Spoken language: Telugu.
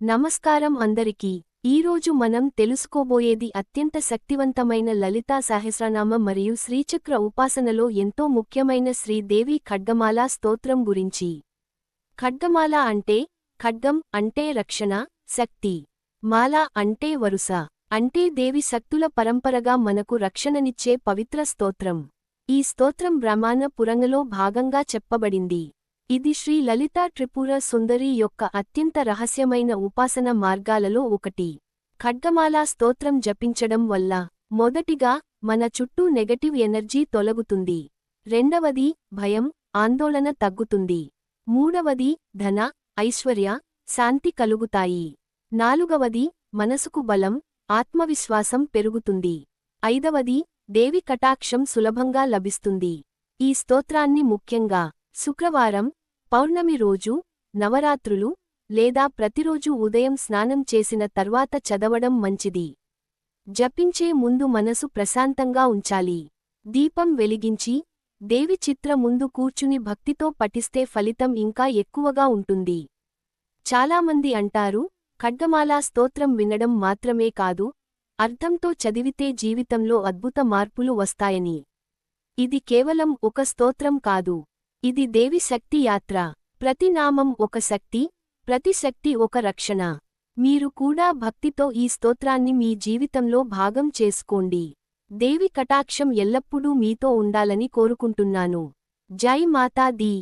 నమస్కారం అందరికీ. ఈరోజు మనం తెలుసుకోబోయేది అత్యంత శక్తివంతమైన లలితా సహస్రనామ మరియు శ్రీచక్ర ఉపాసనలో ఎంతో ముఖ్యమైన శ్రీదేవి ఖడ్గమాల స్తోత్రం గురించి. ఖడ్గమాల అంటే ఖడ్గం అంటే రక్షణ, శక్తి. మాల అంటే వరుస, అంటే దేవి శక్తుల పరంపరగా మనకు రక్షణనిచ్చే పవిత్ర స్తోత్రం. ఈ స్తోత్రం బ్రాహ్మణ పురాణంలో భాగంగా చెప్పబడింది. ఇది శ్రీ లలితా త్రిపుర సుందరి యొక్క అత్యంత రహస్యమైన ఉపాసన మార్గాలలో ఒకటి. ఖడ్గమాల స్తోత్రం జపించడం వల్ల మొదటిగా మన చుట్టూ నెగటివ్ ఎనర్జీ తొలగుతుంది. రెండవది భయం, ఆందోళన తగ్గుతుంది. మూడవది ధన, ఐశ్వర్య, శాంతి కలుగుతాయి. నాలుగవది మనసుకు బలం, ఆత్మవిశ్వాసం పెరుగుతుంది. ఐదవది దేవి కటాక్షం సులభంగా లభిస్తుంది. ఈ స్తోత్రాన్ని ముఖ్యంగా శుక్రవారం, పౌర్ణమి రోజు, నవరాత్రులు లేదా ప్రతిరోజు ఉదయం స్నానం చేసిన తర్వాత చదవడం మంచిది. జపించే ముందు మనసు ప్రశాంతంగా ఉంచాలి. దీపం వెలిగించి దేవి చిత్ర ముందు కూర్చుని భక్తితో పఠిస్తే ఫలితం ఇంకా ఎక్కువగా ఉంటుంది. చాలామంది అంటారు, ఖడ్గమాల స్తోత్రం వినడం మాత్రమే కాదు, అర్థంతో చదివితే జీవితంలో అద్భుత మార్పులు వస్తాయని. ఇది కేవలం ఒక స్తోత్రం కాదు, ఇది దేవి శక్తి యాత్ర. ప్రతి నామం ఒక శక్తి, ప్రతి శక్తి ఒక రక్షణ. మీరు కూడా భక్తితో ఈ స్తోత్రాన్ని మీ జీవితంలో భాగం చేసుకోండి. దేవి కటాక్షం ఎల్లప్పుడూ మీతో ఉండాలని కోరుకుంటున్నాను. జై మాతా దీ.